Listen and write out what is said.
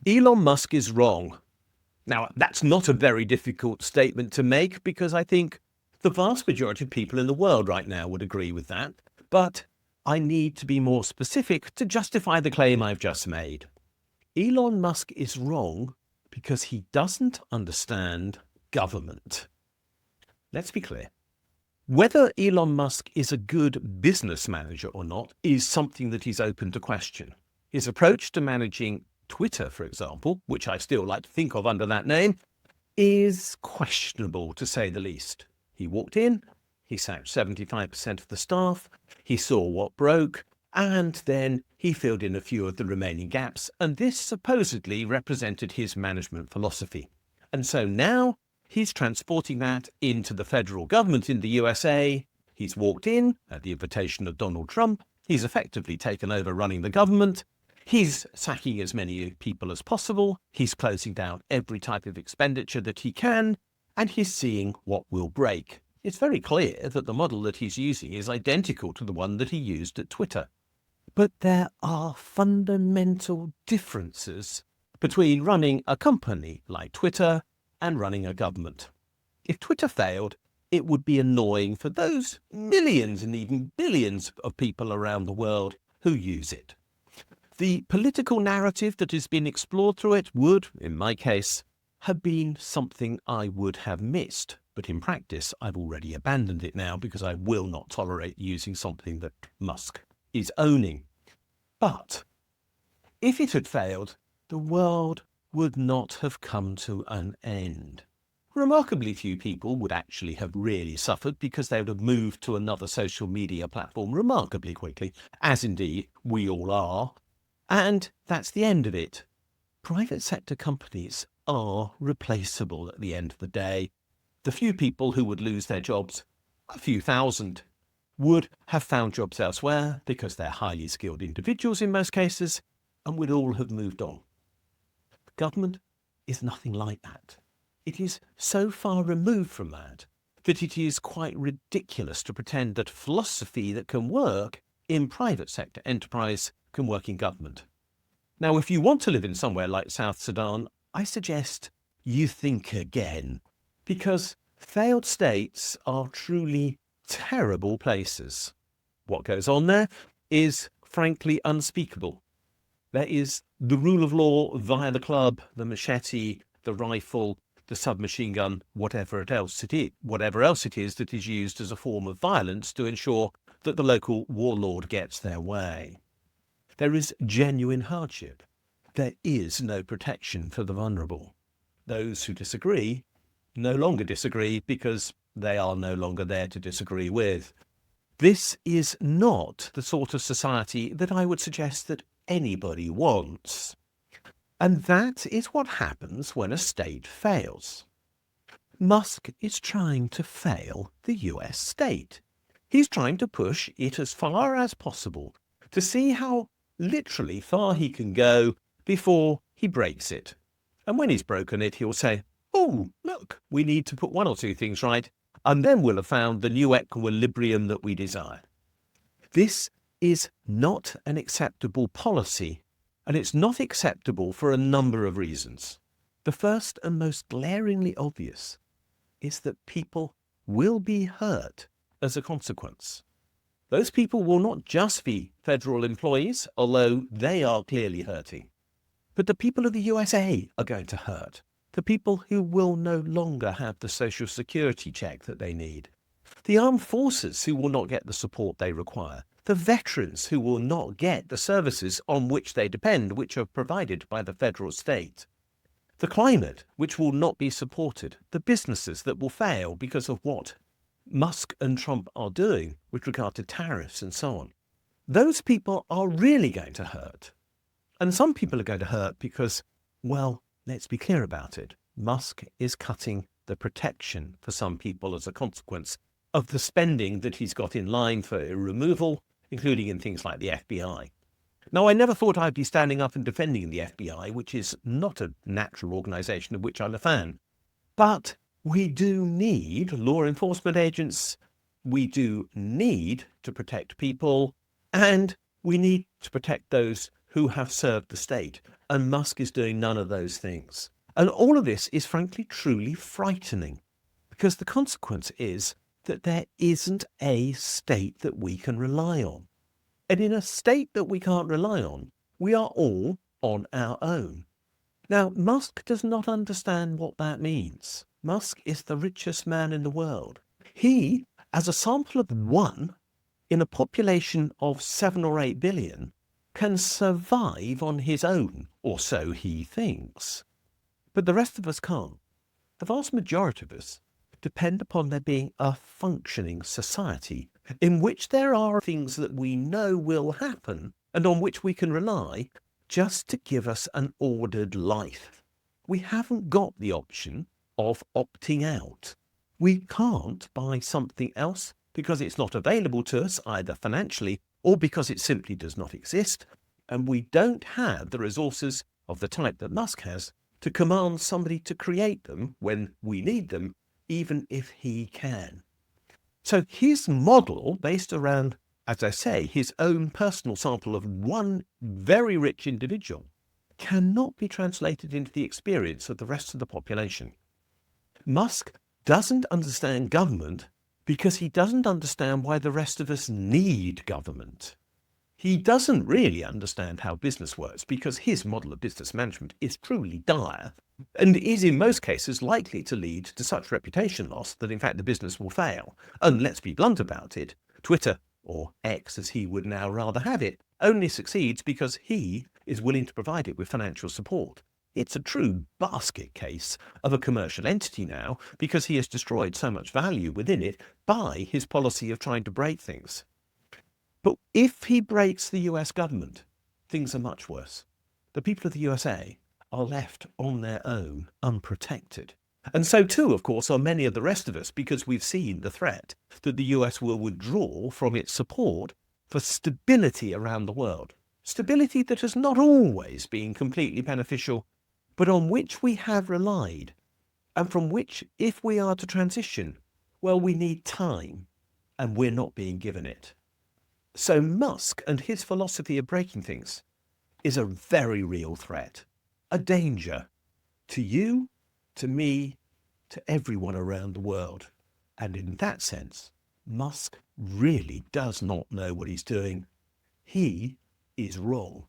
Elon Musk is wrong. Now, that's not a very difficult statement to make because I think the vast majority of people in the world right now would agree with that. But I need to be more specific to justify the claim I've just made. Elon Musk is wrong because he doesn't understand government. Let's be clear. Whether Elon Musk is a good business manager or not is something that is open to question. His approach to managing Twitter, for example, which I still like to think of under that name, is questionable to say the least. He walked in, he sacked 75% of the staff, he saw what broke, and then he filled in a few of the remaining gaps, and this supposedly represented his management philosophy. And so now he's transporting that into the federal government in the USA. He's walked in at the invitation of Donald Trump. He's effectively taken over running the government. He's sacking as many people as possible. He's closing down every type of expenditure that he can, and he's seeing what will break. It's very clear that the model that he's using is identical to the one that he used at Twitter. But there are fundamental differences between running a company like Twitter and running a government. If Twitter failed, it would be annoying for those millions and even billions of people around the world who use it. The political narrative that has been explored through it would, in my case, have been something I would have missed. But in practice, I've already abandoned it now because I will not tolerate using something that Musk is owning. But if it had failed, the world would not have come to an end. Remarkably few people would actually have really suffered because they would have moved to another social media platform remarkably quickly, as indeed we all are. And that's the end of it. Private sector companies are replaceable at the end of the day. The few people who would lose their jobs, a few thousand, would have found jobs elsewhere because they're highly skilled individuals in most cases and would all have moved on. Government is nothing like that. It is so far removed from that that it is quite ridiculous to pretend that philosophy that can work in private sector enterprise can work in government. Now, if you want to live in somewhere like South Sudan, I suggest you think again, because failed states are truly terrible places. What goes on there is frankly unspeakable. There is the rule of law via the club, the machete, the rifle, the submachine gun, whatever else it is that is used as a form of violence to ensure that the local warlord gets their way. There is genuine hardship. There is no protection for the vulnerable. Those who disagree no longer disagree because they are no longer there to disagree with. This is not the sort of society that I would suggest that anybody wants. And that is what happens when a state fails. Musk is trying to fail the US state. He's trying to push it as far as possible to see how literally far he can go before he breaks it. And when he's broken it, he'll say, oh, look, we need to put one or two things right, and then we'll have found the new equilibrium that we desire. This is not an acceptable policy, and it's not acceptable for a number of reasons. The first and most glaringly obvious is that people will be hurt as a consequence. Those people will not just be federal employees, although they are clearly hurting. But the people of the USA are going to hurt. The people who will no longer have the social security check that they need. The armed forces who will not get the support they require. The veterans who will not get the services on which they depend, which are provided by the federal state. The climate, which will not be supported. The businesses that will fail because of what Musk and Trump are doing with regard to tariffs and so on. Those people are really going to hurt. And some people are going to hurt because, well, let's be clear about it. Musk is cutting the protection for some people as a consequence of the spending that he's got in line for removal, including in things like the FBI. Now, I never thought I'd be standing up and defending the FBI, which is not a natural organisation of which I'm a fan. But we do need law enforcement agents, we do need to protect people, and we need to protect those who have served the state. And Musk is doing none of those things. And all of this is frankly truly frightening, because the consequence is that there isn't a state that we can rely on. And in a state that we can't rely on, we are all on our own. Now, Musk does not understand what that means. Musk is the richest man in the world. He, as a sample of one in a population of 7 or 8 billion, can survive on his own, or so he thinks. But the rest of us can't. The vast majority of us depend upon there being a functioning society in which there are things that we know will happen and on which we can rely just to give us an ordered life. We haven't got the option of opting out. We can't buy something else because it's not available to us, either financially or because it simply does not exist, and we don't have the resources of the type that Musk has to command somebody to create them when we need them, even if he can. So his model, based around, as I say, his own personal sample of one very rich individual, cannot be translated into the experience of the rest of the population. Musk doesn't understand government because he doesn't understand why the rest of us need government. He doesn't really understand how business works because his model of business management is truly dire and is in most cases likely to lead to such reputation loss that in fact the business will fail. And let's be blunt about it, Twitter, or X as he would now rather have it, only succeeds because he is willing to provide it with financial support. It's a true basket case of a commercial entity now because he has destroyed so much value within it by his policy of trying to break things. But if he breaks the US government, things are much worse. The people of the USA are left on their own, unprotected. And so too, of course, are many of the rest of us, because we've seen the threat that the US will withdraw from its support for stability around the world. Stability that has not always been completely beneficial, but on which we have relied, and from which, if we are to transition, well, we need time, and we're not being given it. So Musk and his philosophy of breaking things is a very real threat, a danger to you, to me, to everyone around the world. And in that sense, Musk really does not know what he's doing. He is wrong.